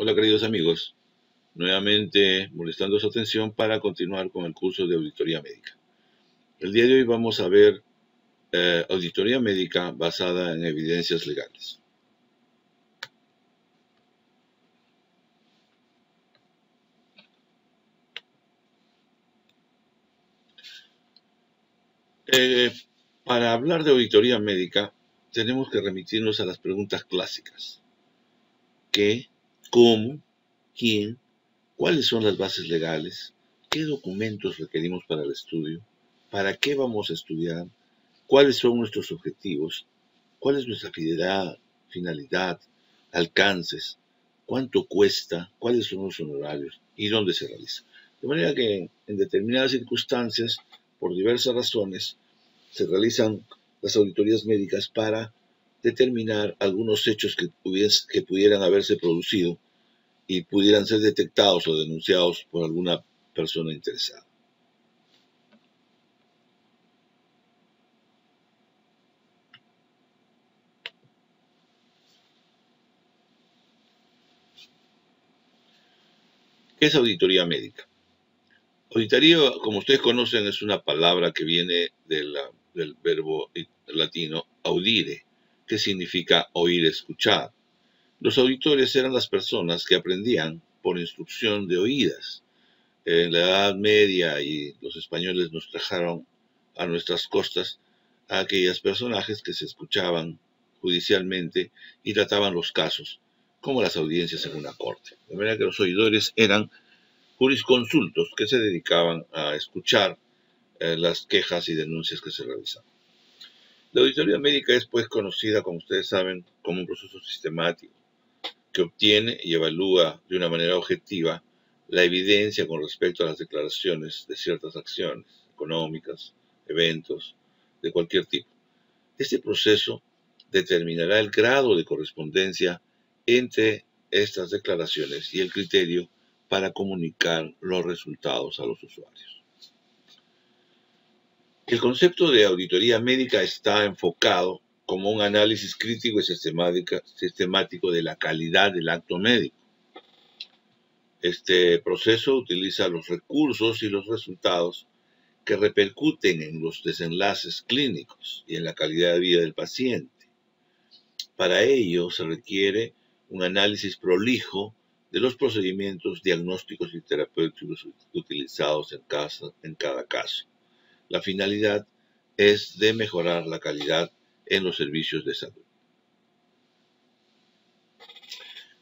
Hola queridos amigos, nuevamente molestando su atención para continuar con el curso de auditoría médica. El día de hoy vamos a ver auditoría médica basada en evidencias legales. Eh, para hablar de auditoría médica tenemos que remitirnos a las preguntas clásicas. ¿Qué? ¿Cómo? ¿Quién? ¿Cuáles son las bases legales? ¿Qué documentos requerimos para el estudio? ¿Para qué vamos a estudiar? ¿Cuáles son nuestros objetivos? ¿Cuál es nuestra finalidad, alcances? ¿Cuánto cuesta? ¿Cuáles son los honorarios? ¿Y dónde se realiza? De manera que en determinadas circunstancias, por diversas razones, se realizan las auditorías médicas para determinar algunos hechos que pudieran haberse producido y pudieran ser detectados o denunciados por alguna persona interesada. ¿Qué es auditoría médica? Auditoría, como ustedes conocen, es una palabra que viene del verbo latino audire, que significa oír, escuchar. Los auditores eran las personas que aprendían por instrucción de oídas. En la Edad Media y los españoles nos trajeron a nuestras costas a aquellos personajes que se escuchaban judicialmente y trataban los casos, como las audiencias en una corte. De manera que los oidores eran jurisconsultos que se dedicaban a escuchar las quejas y denuncias que se realizaban. La auditoría médica es pues conocida, como ustedes saben, como un proceso sistemático que obtiene y evalúa de una manera objetiva la evidencia con respecto a las declaraciones de ciertas acciones económicas, eventos, de cualquier tipo. Este proceso determinará el grado de correspondencia entre estas declaraciones y el criterio para comunicar los resultados a los usuarios. El concepto de auditoría médica está enfocado como un análisis crítico y sistemático de la calidad del acto médico. Este proceso utiliza los recursos y los resultados que repercuten en los desenlaces clínicos y en la calidad de vida del paciente. Para ello se requiere un análisis prolijo de los procedimientos diagnósticos y terapéuticos utilizados en cada caso. La finalidad es de mejorar la calidad en los servicios de salud.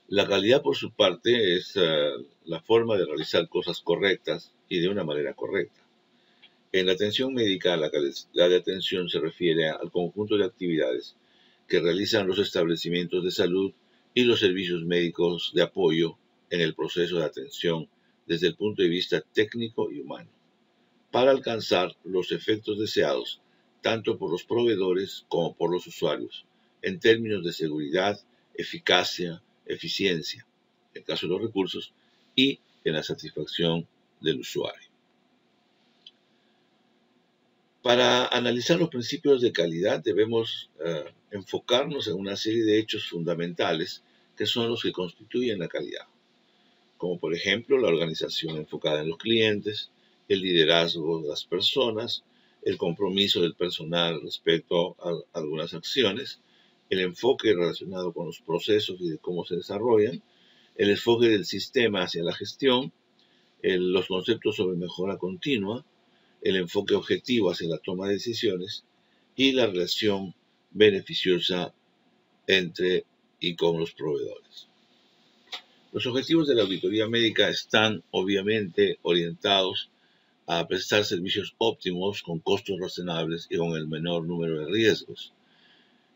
La calidad, por su parte, es la forma de realizar cosas correctas y de una manera correcta. En la atención médica, la calidad de atención se refiere al conjunto de actividades que realizan los establecimientos de salud y los servicios médicos de apoyo en el proceso de atención desde el punto de vista técnico y humano, para alcanzar los efectos deseados tanto por los proveedores como por los usuarios, en términos de seguridad, eficacia, eficiencia, en el caso de los recursos, y en la satisfacción del usuario. Para analizar los principios de calidad debemos enfocarnos en una serie de hechos fundamentales que son los que constituyen la calidad, como por ejemplo la organización enfocada en los clientes, el liderazgo de las personas, el compromiso del personal respecto a algunas acciones, el enfoque relacionado con los procesos y de cómo se desarrollan, el enfoque del sistema hacia la gestión, los conceptos sobre mejora continua, el enfoque objetivo hacia la toma de decisiones y la relación beneficiosa entre y con los proveedores. Los objetivos de la auditoría médica están obviamente orientados a prestar servicios óptimos con costos razonables y con el menor número de riesgos.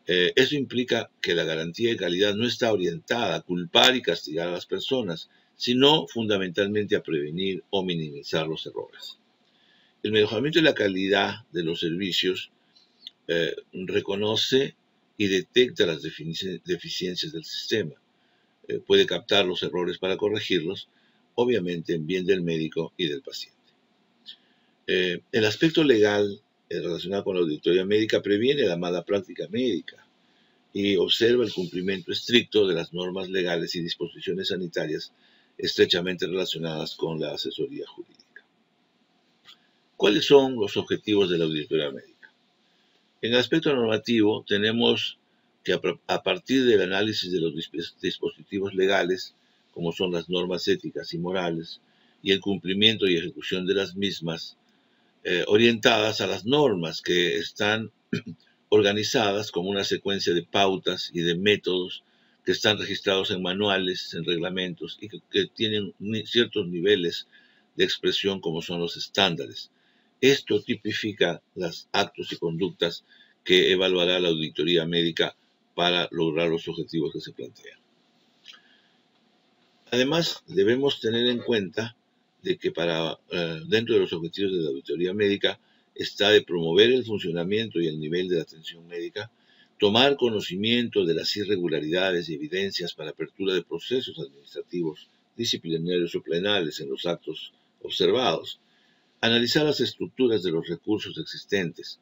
Eso implica que la garantía de calidad no está orientada a culpar y castigar a las personas, sino fundamentalmente a prevenir o minimizar los errores. El mejoramiento de la calidad de los servicios reconoce y detecta las deficiencias del sistema. Puede captar los errores para corregirlos, obviamente en bien del médico y del paciente. El aspecto legal relacionado con la auditoría médica previene la mala práctica médica. y observa el cumplimiento estricto de las normas legales y disposiciones sanitarias estrechamente relacionadas con la asesoría jurídica. ¿Cuáles son los objetivos de la auditoría médica? En el aspecto normativo, tenemos que a partir del análisis de los dispositivos legales, como son las normas éticas y morales, y el cumplimiento y ejecución de las mismas, orientadas a las normas que están organizadas como una secuencia de pautas y de métodos que están registrados en manuales, en reglamentos y que tienen ciertos niveles de expresión como son los estándares. Esto tipifica los actos y conductas que evaluará la auditoría médica para lograr los objetivos que se plantean. Además, debemos tener en cuenta de que dentro de los objetivos de la auditoría médica está de promover el funcionamiento y el nivel de la atención médica, tomar conocimiento de las irregularidades y evidencias para apertura de procesos administrativos, disciplinarios o penales en los actos observados, analizar las estructuras de los recursos existentes,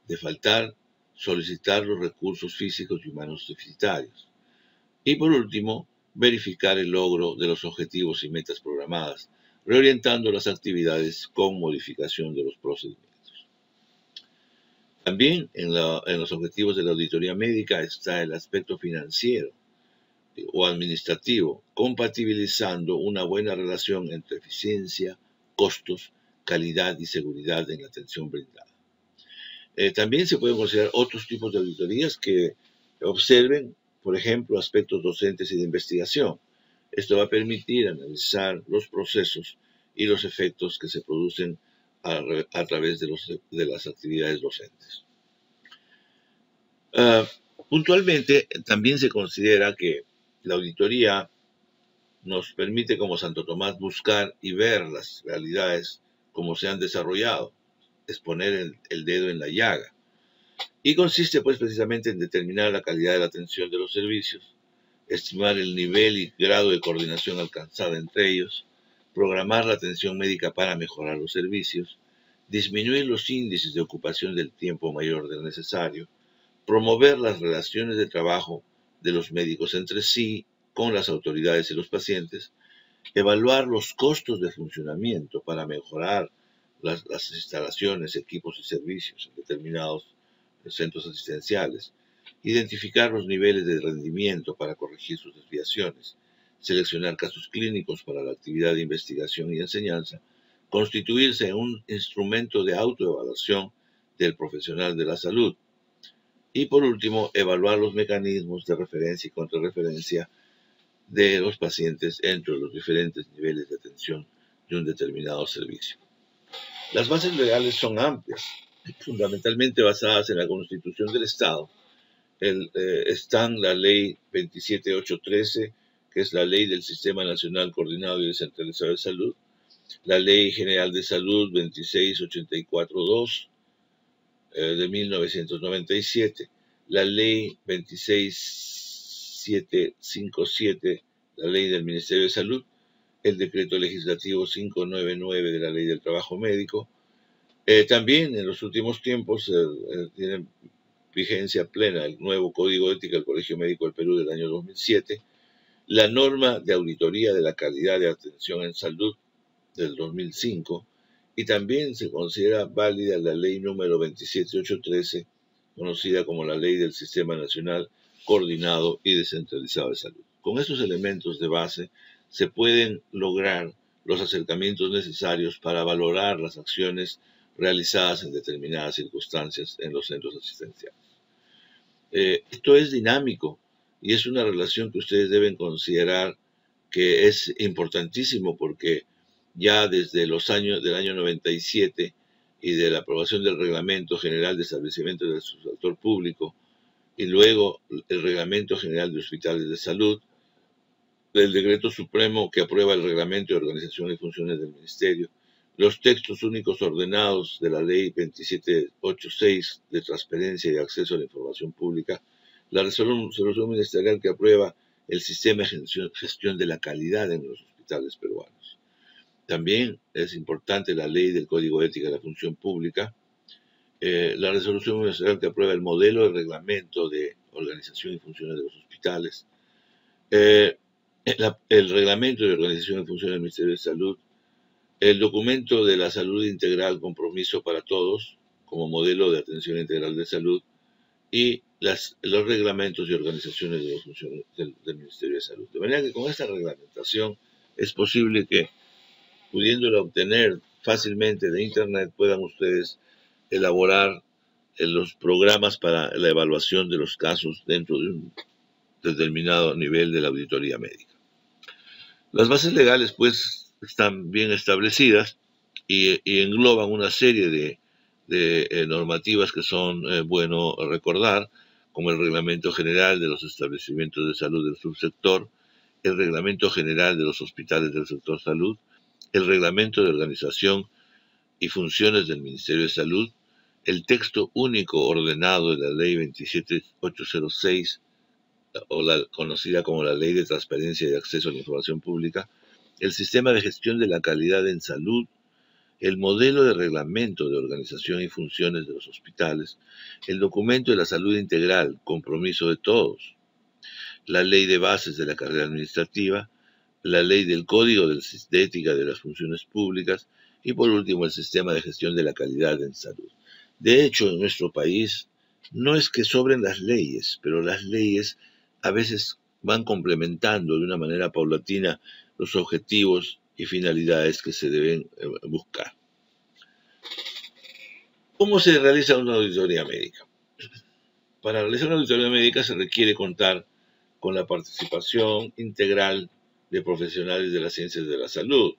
de faltar, solicitar los recursos físicos y humanos deficitarios. Y por último, verificar el logro de los objetivos y metas programadas, reorientando las actividades con modificación de los procedimientos. También en los objetivos de la auditoría médica está el aspecto financiero o administrativo, compatibilizando una buena relación entre eficiencia, costos, calidad y seguridad en la atención brindada. También se pueden considerar otros tipos de auditorías que observen, por ejemplo, aspectos docentes y de investigación. Esto va a permitir analizar los procesos y los efectos que se producen a través de las actividades docentes. Puntualmente, también se considera que la auditoría nos permite como Santo Tomás buscar y ver las realidades como se han desarrollado, es poner el dedo en la llaga. Y consiste pues precisamente en determinar la calidad de la atención de los servicios, estimar el nivel y grado de coordinación alcanzada entre ellos, programar la atención médica para mejorar los servicios, disminuir los índices de ocupación del tiempo mayor del necesario, promover las relaciones de trabajo de los médicos entre sí, con las autoridades y los pacientes, evaluar los costos de funcionamiento para mejorar las instalaciones, equipos y servicios en determinados centros asistenciales, identificar los niveles de rendimiento para corregir sus desviaciones, seleccionar casos clínicos para la actividad de investigación y enseñanza, constituirse en un instrumento de autoevaluación del profesional de la salud y, por último, evaluar los mecanismos de referencia y contrarreferencia de los pacientes entre los diferentes niveles de atención de un determinado servicio. Las bases legales son amplias, fundamentalmente basadas en la Constitución del Estado. Están la Ley 27813, que es la Ley del Sistema Nacional Coordinado y Descentralizado de Salud, la Ley General de Salud 26842 de 1997, la Ley 26757, la Ley del Ministerio de Salud, el Decreto Legislativo 599 de la Ley del Trabajo Médico. También en los últimos tiempos tiene vigencia plena el nuevo Código de Ética del Colegio Médico del Perú del año 2007, la norma de auditoría de la calidad de atención en salud del 2005, y también se considera válida la ley número 27813, conocida como la Ley del Sistema Nacional Coordinado y Descentralizado de Salud. Con estos elementos de base se pueden lograr los acercamientos necesarios para valorar las acciones realizadas en determinadas circunstancias en los centros asistenciales. Esto es dinámico y es una relación que ustedes deben considerar que es importantísimo porque ya desde los años del año 97 y de la aprobación del Reglamento General de Establecimiento del Sector Público y luego el Reglamento General de Hospitales de Salud, del Decreto Supremo que aprueba el Reglamento de Organización y Funciones del Ministerio, los textos únicos ordenados de la Ley 2786 de Transparencia y Acceso a la Información Pública, la resolución ministerial que aprueba el Sistema de Gestión de la Calidad en los hospitales peruanos. También es importante la Ley del Código de Ética de la Función Pública, la resolución ministerial que aprueba el modelo de reglamento de organización y funciones de los hospitales, eh, el reglamento de organización y funciones del Ministerio de Salud, el documento de la salud integral, compromiso para todos, como modelo de atención integral de salud, y los reglamentos y organizaciones de las funciones del Ministerio de Salud. De manera que con esta reglamentación es posible que, pudiéndola obtener fácilmente de Internet, puedan ustedes elaborar los programas para la evaluación de los casos dentro de un determinado nivel de la auditoría médica. Las bases legales, pues, están bien establecidas y engloban una serie de normativas que son bueno recordar, como el Reglamento General de los Establecimientos de Salud del Subsector, el Reglamento General de los Hospitales del Sector Salud, el Reglamento de Organización y Funciones del Ministerio de Salud, el texto único ordenado de la Ley 27806, o la conocida como la Ley de Transparencia y Acceso a la Información Pública, el Sistema de Gestión de la Calidad en Salud, el modelo de reglamento de organización y funciones de los hospitales, el documento de la salud integral, compromiso de todos, la ley de bases de la carrera administrativa, la ley del Código de Ética de las Funciones Públicas y, por último, el sistema de gestión de la calidad en salud. De hecho, en nuestro país no es que sobren las leyes, pero las leyes a veces van complementando de una manera paulatina los objetivos y finalidades que se deben buscar. ¿Cómo se realiza una auditoría médica? Para realizar una auditoría médica se requiere contar con la participación integral de profesionales de las ciencias de la salud,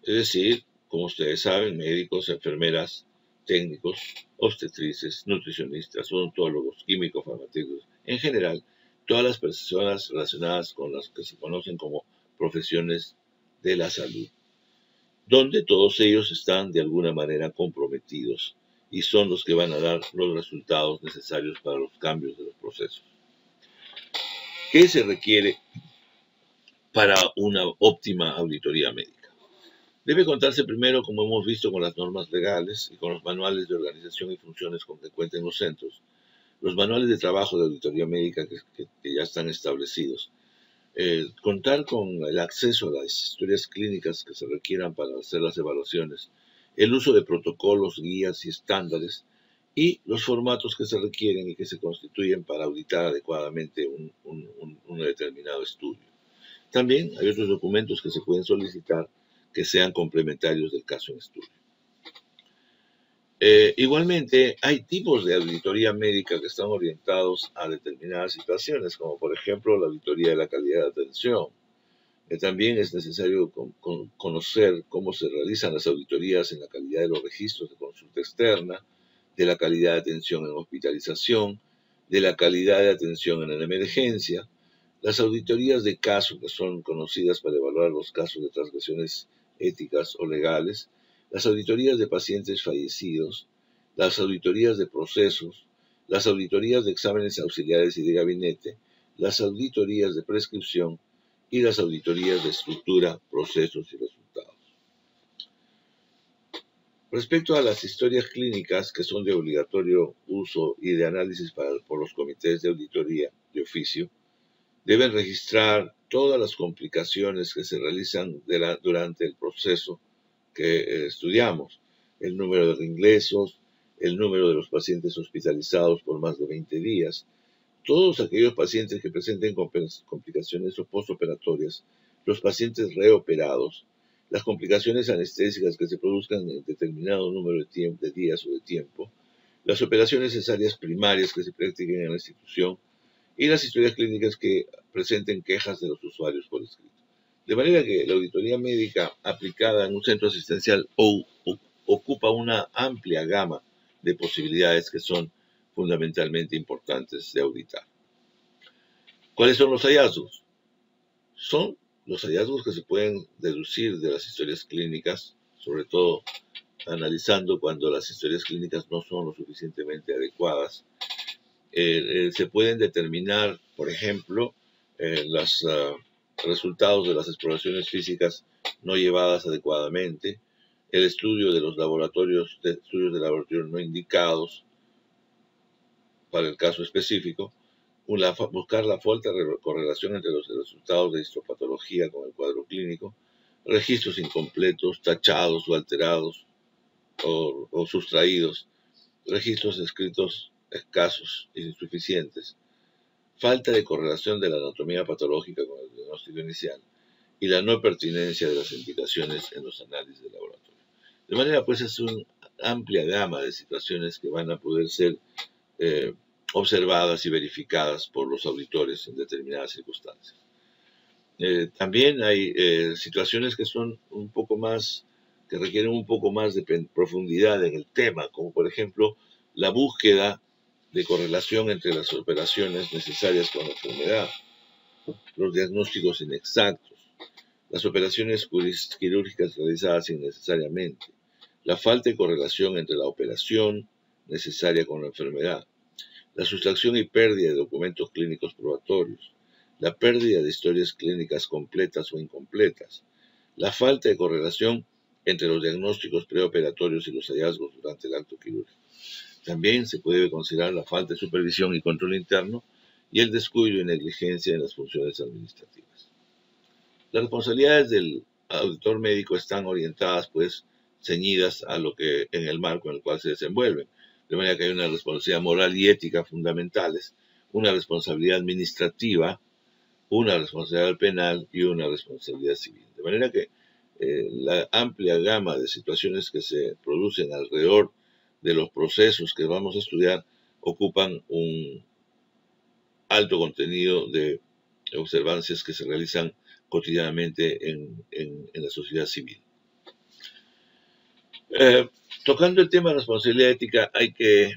es decir, como ustedes saben, médicos, enfermeras, técnicos, obstetrices, nutricionistas, odontólogos, químicos, farmacéuticos, en general, todas las personas relacionadas con las que se conocen como profesiones de la salud, donde todos ellos están de alguna manera comprometidos y son los que van a dar los resultados necesarios para los cambios de los procesos. ¿Qué se requiere para una óptima auditoría médica? Debe contarse primero, como hemos visto, con las normas legales y con los manuales de organización y funciones con que cuenten los centros, los manuales de trabajo de auditoría médica que ya están establecidos, contar con el acceso a las historias clínicas que se requieran para hacer las evaluaciones, el uso de protocolos, guías y estándares, y los formatos que se requieren y que se constituyen para auditar adecuadamente un determinado estudio. También hay otros documentos que se pueden solicitar que sean complementarios del caso en estudio. Igualmente, hay tipos de auditoría médica que están orientados a determinadas situaciones, como por ejemplo la auditoría de la calidad de atención. También es necesario conocer cómo se realizan las auditorías en la calidad de los registros de consulta externa, de la calidad de atención en hospitalización, de la calidad de atención en la emergencia, las auditorías de caso, que son conocidas para evaluar los casos de transgresiones éticas o legales, las auditorías de pacientes fallecidos, las auditorías de procesos, las auditorías de exámenes auxiliares y de gabinete, las auditorías de prescripción y las auditorías de estructura, procesos y resultados. Respecto a las historias clínicas, que son de obligatorio uso y de análisis por los comités de auditoría de oficio, deben registrar todas las complicaciones que se realizan durante el proceso que estudiamos, el número de reingresos, el número de los pacientes hospitalizados por más de 20 días, todos aquellos pacientes que presenten complicaciones postoperatorias, los pacientes reoperados, las complicaciones anestésicas que se produzcan en determinado número de días o de tiempo, las operaciones cesarias primarias que se practiquen en la institución y las historias clínicas que presenten quejas de los usuarios por escrito. De manera que la auditoría médica aplicada en un centro asistencial ocupa una amplia gama de posibilidades que son fundamentalmente importantes de auditar. ¿Cuáles son los hallazgos? Son los hallazgos que se pueden deducir de las historias clínicas, sobre todo analizando cuando las historias clínicas no son lo suficientemente adecuadas. Se pueden determinar, por ejemplo, los resultados de las exploraciones físicas no llevadas adecuadamente, el estudio de los estudios de laboratorio no indicados para el caso específico, buscar la falta de correlación entre los resultados de histopatología con el cuadro clínico, registros incompletos, tachados o alterados o sustraídos, registros escritos escasos e insuficientes, falta de correlación de la anatomía patológica con el diagnóstico inicial y la no pertinencia de las indicaciones en los análisis de laboratorio. De manera, pues, es una amplia gama de situaciones que van a poder ser observadas y verificadas por los auditores en determinadas circunstancias. También hay situaciones que son un poco más, que requieren un poco más de profundidad en el tema, como por ejemplo la búsqueda de correlación entre las operaciones necesarias con la enfermedad, los diagnósticos inexactos, las operaciones quirúrgicas realizadas innecesariamente, la falta de correlación entre la operación necesaria con la enfermedad, la sustracción y pérdida de documentos clínicos probatorios, la pérdida de historias clínicas completas o incompletas, la falta de correlación entre los diagnósticos preoperatorios y los hallazgos durante el acto quirúrgico. También se puede considerar la falta de supervisión y control interno y el descuido y negligencia en las funciones administrativas. Las responsabilidades del auditor médico están orientadas, pues, ceñidas a lo que en el marco en el cual se desenvuelven. De manera que hay una responsabilidad moral y ética fundamentales, una responsabilidad administrativa, una responsabilidad penal y una responsabilidad civil. De manera que la amplia gama de situaciones que se producen alrededor de los procesos que vamos a estudiar ocupan un alto contenido de observancias que se realizan cotidianamente en la sociedad civil. Tocando el tema de responsabilidad ética, hay que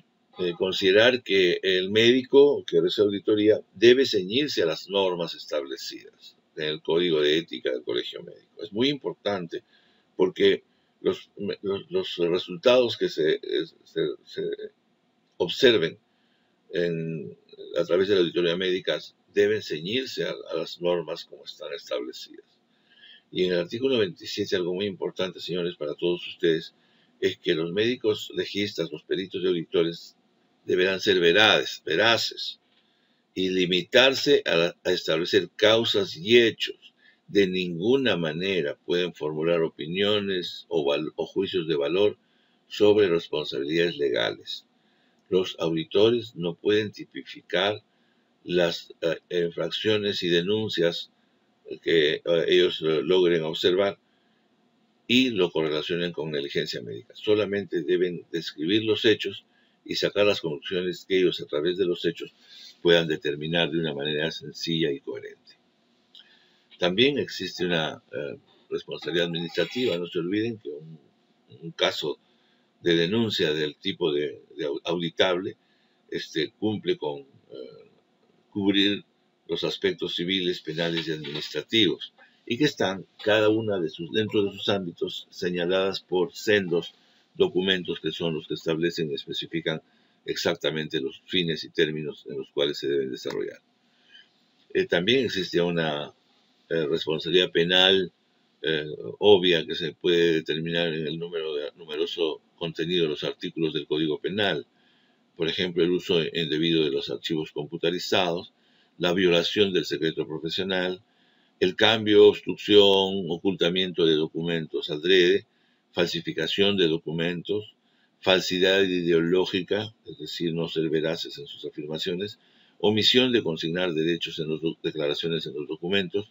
considerar que el médico que realiza auditoría debe ceñirse a las normas establecidas en el Código de Ética del Colegio Médico. Es muy importante porque los resultados que se observen a través de la auditoría médica deben ceñirse a las normas como están establecidas. Y en el artículo 27, algo muy importante, señores, para todos ustedes, es que los médicos legistas, los peritos y auditores deberán ser veraces y limitarse a establecer causas y hechos. De ninguna manera pueden formular opiniones o juicios de valor sobre responsabilidades legales. Los auditores no pueden tipificar las infracciones y denuncias que ellos logren observar y lo correlacionen con negligencia médica. Solamente deben describir los hechos y sacar las conclusiones que ellos a través de los hechos puedan determinar de una manera sencilla y coherente. También existe una responsabilidad administrativa. No se olviden que un caso de denuncia del tipo de auditable cumple con cubrir los aspectos civiles, penales y administrativos, y que están cada una dentro de sus ámbitos señaladas por sendos documentos que son los que establecen y especifican exactamente los fines y términos en los cuales se deben desarrollar. También existe una responsabilidad penal obvia que se puede determinar en el numeroso contenido de los artículos del Código Penal. Por ejemplo, el uso indebido de los archivos computarizados, la violación del secreto profesional, el cambio, obstrucción, ocultamiento de documentos adrede, falsificación de documentos, falsidad ideológica, es decir, no ser veraces en sus afirmaciones, omisión de consignar derechos en las declaraciones en los documentos,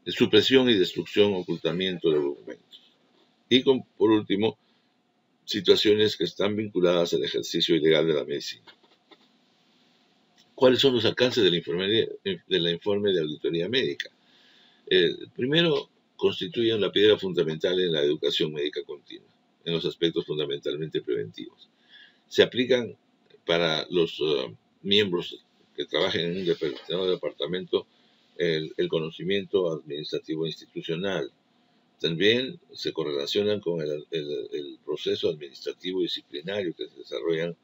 supresión y destrucción, ocultamiento de documentos. Y por último, situaciones que están vinculadas al ejercicio ilegal de la medicina. ¿Cuáles son los alcances del informe de auditoría médica? Primero, constituyen la piedra fundamental en la educación médica continua, en los aspectos fundamentalmente preventivos. Se aplican para los miembros que trabajen en un determinado departamento el conocimiento administrativo institucional. También se correlacionan con el proceso administrativo y disciplinario que se desarrollan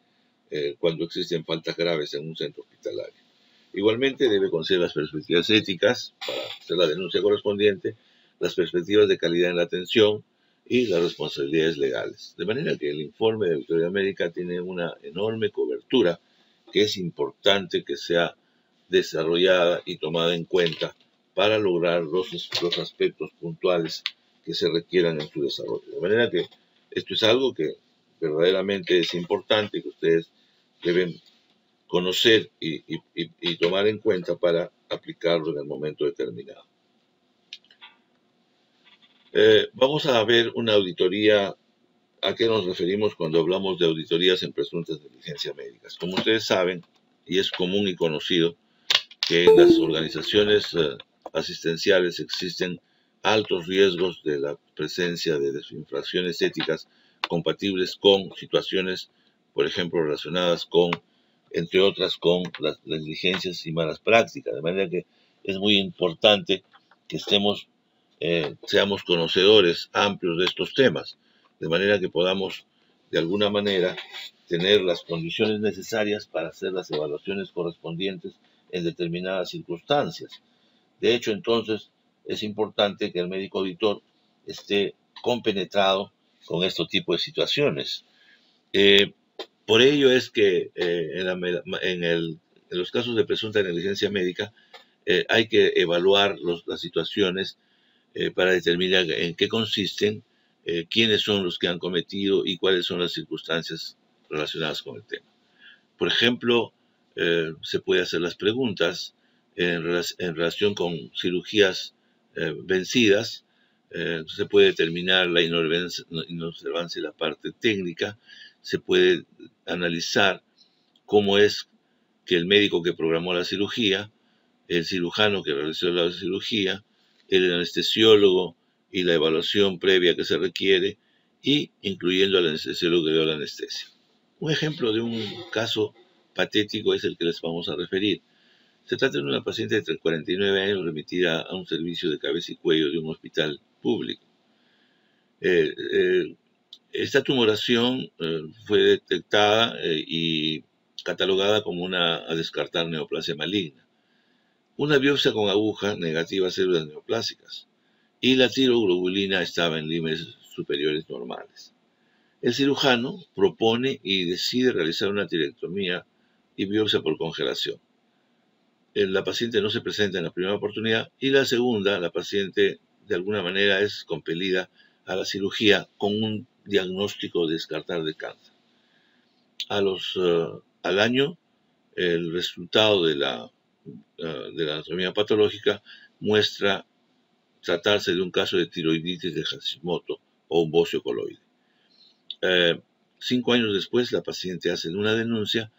cuando existen faltas graves en un centro hospitalario. Igualmente debe considerar las perspectivas éticas para hacer la denuncia correspondiente, las perspectivas de calidad en la atención y las responsabilidades legales. De manera que el informe de auditoría médica tiene una enorme cobertura que es importante que sea desarrollada y tomada en cuenta para lograr los aspectos puntuales que se requieran en su desarrollo. De manera que esto es algo que verdaderamente es importante, que ustedes deben conocer y tomar en cuenta para aplicarlo en el momento determinado. Vamos a ver una auditoría. ¿A qué nos referimos cuando hablamos de auditorías en presuntas negligencias médicas? Como ustedes saben, y es común y conocido, que en las organizaciones asistenciales existen altos riesgos de la presencia de infracciones éticas compatibles con situaciones, por ejemplo, relacionadas con, entre otras, con las negligencias y malas prácticas. De manera que es muy importante que seamos conocedores amplios de estos temas, de manera que podamos, de alguna manera, tener las condiciones necesarias para hacer las evaluaciones correspondientes en determinadas circunstancias. De hecho, entonces, es importante que el médico auditor esté compenetrado con este tipo de situaciones. Por ello es que en los casos de presunta negligencia médica hay que evaluar las situaciones para determinar en qué consisten, quiénes son los que han cometido y cuáles son las circunstancias relacionadas con el tema. Por ejemplo, se puede hacer las preguntas en relación con cirugías vencidas, se puede determinar la inobservancia de la parte técnica, se puede analizar cómo es que el médico que programó la cirugía, el cirujano que realizó la cirugía, el anestesiólogo y la evaluación previa que se requiere, y incluyendo al anestesiólogo que dio la anestesia. Un ejemplo de un caso patético es el que les vamos a referir. Se trata de una paciente de 49 años remitida a un servicio de cabeza y cuello de un hospital público. Esta tumoración fue detectada y catalogada como una a descartar neoplasia maligna. Una biopsia con aguja negativa a células neoplásicas y la tiroglobulina estaba en límites superiores normales. El cirujano propone y decide realizar una tiroidectomía y biopsia por congelación. La paciente no se presenta en la primera oportunidad y la segunda, la paciente de alguna manera es compelida a la cirugía con un diagnóstico de descartar de cáncer. Al año, el resultado de la anatomía patológica muestra tratarse de un caso de tiroiditis de Hashimoto o un bocio coloide. 5 años después, la paciente hace una denuncia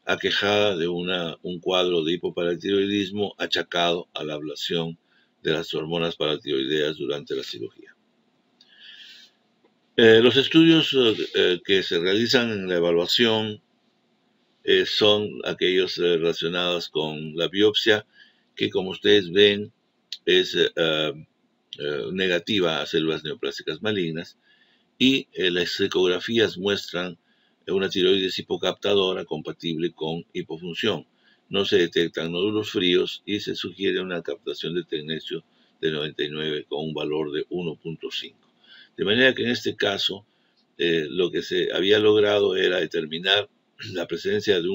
aquejada de un cuadro de hipoparatiroidismo achacado a la ablación de las hormonas paratiroideas durante la cirugía. Los estudios que se realizan en la evaluación son aquellos relacionados con la biopsia, que como ustedes ven es negativa a células neoplásicas malignas, y las ecografías muestran una tiroides hipocaptadora compatible con hipofunción. No se detectan nódulos fríos y se sugiere una captación de tecnecio de 99 con un valor de 1.5. De manera que en este caso lo que se había logrado era determinar la presencia de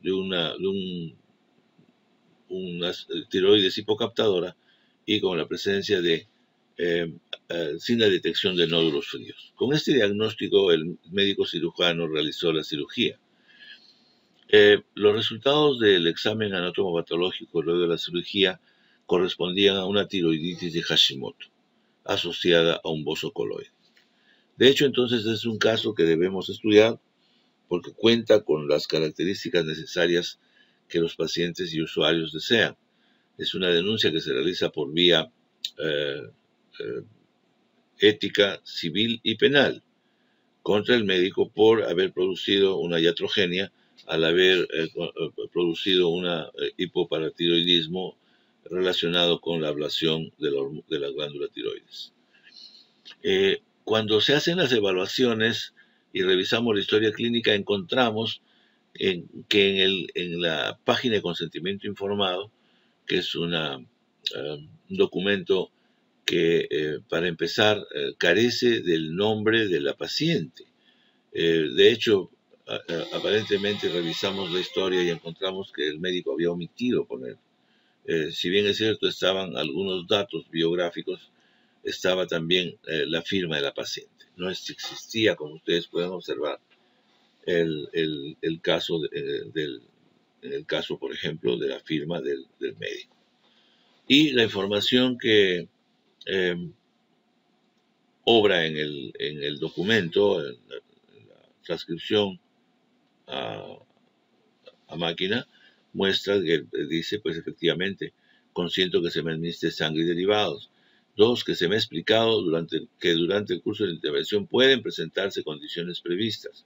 una tiroides hipocaptadora y con la presencia de sin la detección de nódulos fríos. Con este diagnóstico, el médico cirujano realizó la cirugía. Los resultados del examen anatomopatológico luego de la cirugía correspondían a una tiroiditis de Hashimoto, asociada a un bozo coloide. De hecho, entonces es un caso que debemos estudiar porque cuenta con las características necesarias que los pacientes y usuarios desean. Es una denuncia que se realiza por vía ética, civil y penal contra el médico por haber producido una iatrogenia al haber producido un hipoparatiroidismo relacionado con la ablación de la glándula tiroides. Cuando se hacen las evaluaciones y revisamos la historia clínica, encontramos que en la página de consentimiento informado, que es un documento que para empezar carece del nombre de la paciente. De hecho, aparentemente revisamos la historia y encontramos que el médico había omitido poner. Si bien es cierto, estaban algunos datos biográficos, estaba también la firma de la paciente. No existía, como ustedes pueden observar, el caso en el caso, por ejemplo, de la firma del médico. Y la información que eh, obra en el documento, en la transcripción a, a máquina, muestra que dice, pues efectivamente, consiento que se me administre sangre y derivados. Dos, que se me ha explicado que durante el curso de la intervención pueden presentarse condiciones previstas.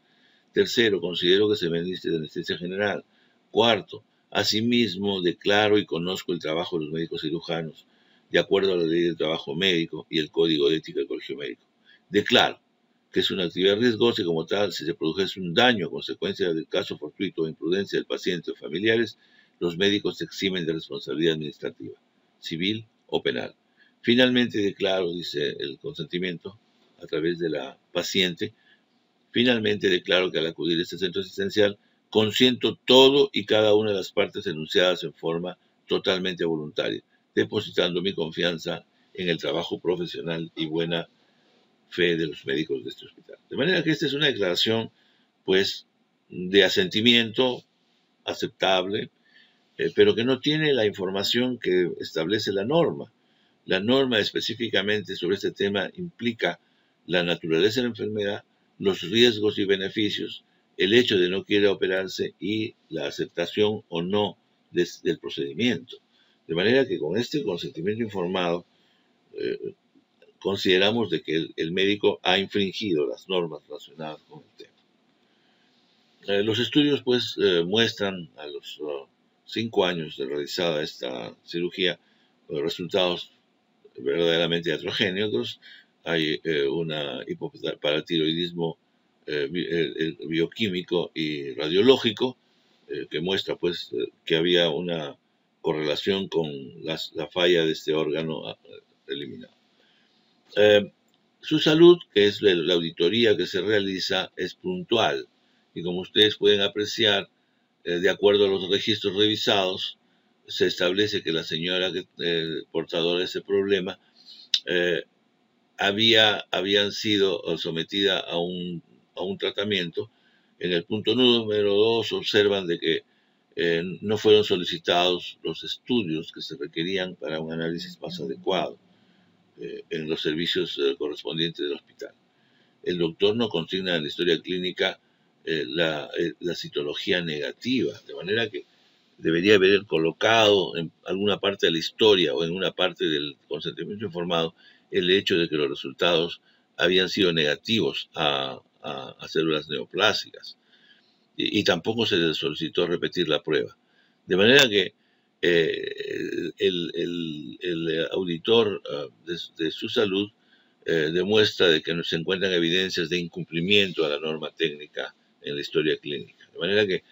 Tercero, considero que se me administre de anestesia general. Cuarto, asimismo, declaro y conozco el trabajo de los médicos cirujanos, de acuerdo a la ley del trabajo médico y el código de ética del colegio médico. Declaro que es una actividad riesgosa y como tal, si se produjese un daño a consecuencia del caso fortuito o imprudencia del paciente o familiares, los médicos se eximen de responsabilidad administrativa, civil o penal. Finalmente declaro, dice el consentimiento, a través de la paciente, finalmente declaro que al acudir a este centro asistencial, consiento todo y cada una de las partes enunciadas en forma totalmente voluntaria, depositando mi confianza en el trabajo profesional y buena fe de los médicos de este hospital. De manera que esta es una declaración, pues, de asentimiento aceptable, pero que no tiene la información que establece la norma. La norma específicamente sobre este tema implica la naturaleza de la enfermedad, los riesgos y beneficios, el hecho de no querer operarse y la aceptación o no del procedimiento. De manera que con este consentimiento informado, eh, consideramos de que el médico ha infringido las normas relacionadas con el tema. Los estudios pues muestran a los 5 años de realizada esta cirugía resultados verdaderamente heterogéneos. Hay una hipoparatiroidismo bioquímico y radiológico que muestra pues que había una correlación con la falla de este órgano eliminado. Su salud, que es la auditoría que se realiza, es puntual y como ustedes pueden apreciar, de acuerdo a los registros revisados, se establece que la señora portadora de ese problema eh, habían sido sometida a un tratamiento. En el punto número 2 observan de que no fueron solicitados los estudios que se requerían para un análisis más adecuado en los servicios correspondientes del hospital. El doctor no consigna en la historia clínica la citología negativa, de manera que debería haber colocado en alguna parte de la historia o en una parte del consentimiento informado el hecho de que los resultados habían sido negativos a células neoplásicas y tampoco se les solicitó repetir la prueba. De manera que el auditor de su salud demuestra de que se encuentran evidencias de incumplimiento a la norma técnica en la historia clínica. De manera que,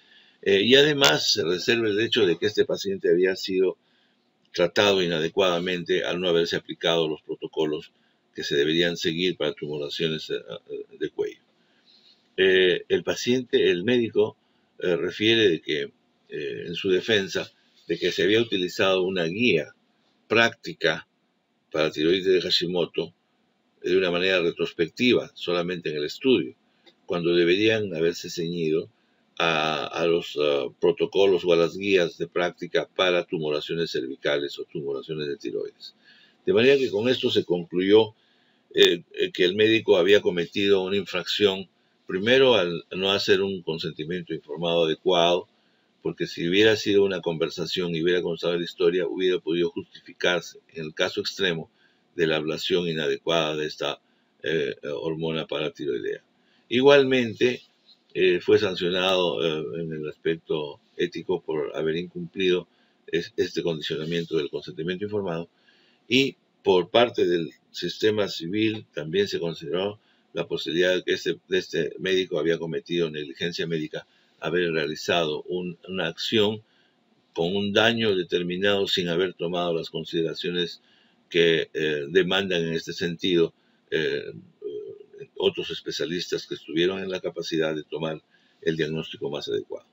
y además se reserva el hecho de que este paciente había sido tratado inadecuadamente al no haberse aplicado los protocolos que se deberían seguir para tumoraciones de cuello. El paciente, el médico, refiere de que, en su defensa, de que se había utilizado una guía práctica para tiroides de Hashimoto de una manera retrospectiva, solamente en el estudio, cuando deberían haberse ceñido a los protocolos o a las guías de práctica para tumoraciones cervicales o tumoraciones de tiroides. De manera que con esto se concluyó que el médico había cometido una infracción, primero al no hacer un consentimiento informado adecuado, porque si hubiera sido una conversación y hubiera constado la historia, hubiera podido justificarse, en el caso extremo, de la ablación inadecuada de esta hormona paratiroidea. Igualmente, fue sancionado en el aspecto ético por haber incumplido este condicionamiento del consentimiento informado y por parte del sistema civil también se consideró la posibilidad de que este médico había cometido negligencia médica, haber realizado una acción con un daño determinado sin haber tomado las consideraciones que demandan en este sentido otros especialistas que estuvieron en la capacidad de tomar el diagnóstico más adecuado.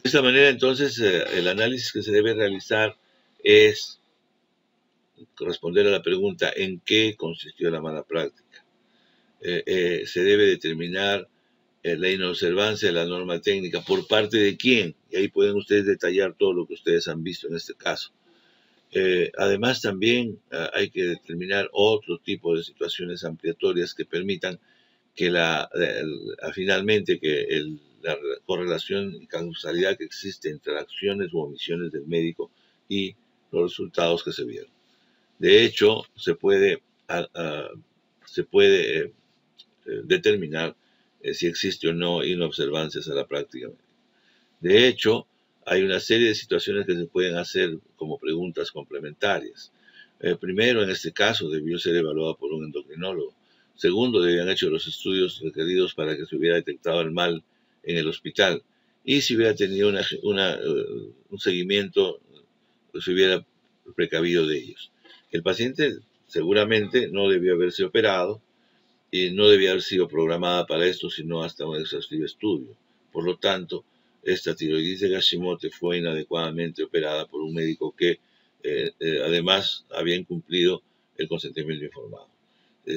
De esta manera, entonces, el análisis que se debe realizar es responder a la pregunta ¿en qué consistió la mala práctica? Se debe determinar la inobservancia de la norma técnica por parte de quién, y ahí pueden ustedes detallar todo lo que ustedes han visto en este caso. Además, también hay que determinar otro tipo de situaciones ampliatorias que permitan que finalmente la correlación y causalidad que existe entre acciones u omisiones del médico y los resultados que se vieron. De hecho, se puede determinar si existe o no inobservancias a la práctica médica. De hecho, hay una serie de situaciones que se pueden hacer como preguntas complementarias. Primero, en este caso, debió ser evaluado por un endocrinólogo. Segundo, debían hecho los estudios requeridos para que se hubiera detectado el mal en el hospital. Y si hubiera tenido un seguimiento, se hubiera precavido de ellos. El paciente seguramente no debió haberse operado y no debía haber sido programada para esto, sino hasta un exhaustivo estudio. Por lo tanto, esta tiroiditis de Hashimoto fue inadecuadamente operada por un médico que además había incumplido el consentimiento informado.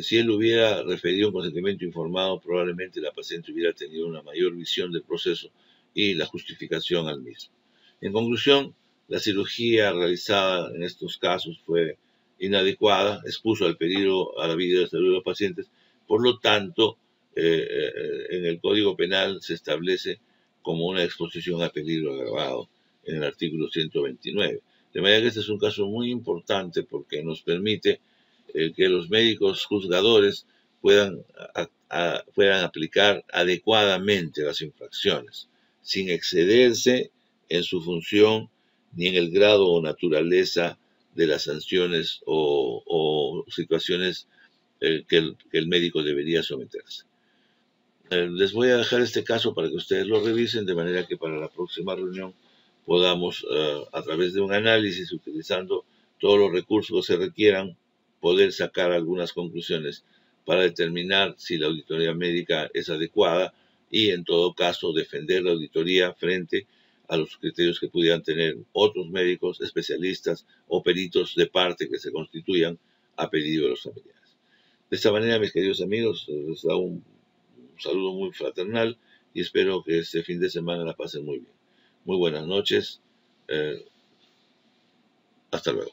Si él hubiera referido un consentimiento informado, probablemente la paciente hubiera tenido una mayor visión del proceso y la justificación al mismo. En conclusión, la cirugía realizada en estos casos fue inadecuada, expuso al peligro a la vida y la salud de los pacientes. Por lo tanto, en el Código Penal se establece como una exposición a peligro agravado en el artículo 129. De manera que este es un caso muy importante porque nos permite que los médicos juzgadores puedan aplicar adecuadamente las infracciones, sin excederse en su función ni en el grado o naturaleza de las sanciones o situaciones que el médico debería someterse. Les voy a dejar este caso para que ustedes lo revisen, de manera que para la próxima reunión podamos, a través de un análisis, utilizando todos los recursos que se requieran, poder sacar algunas conclusiones para determinar si la auditoría médica es adecuada y, en todo caso, defender la auditoría frente a los criterios que pudieran tener otros médicos, especialistas o peritos de parte que se constituyan a pedido de los familiares. De esta manera, mis queridos amigos, les da un saludo muy fraternal y espero que este fin de semana la pasen muy bien. Muy buenas noches. Hasta luego.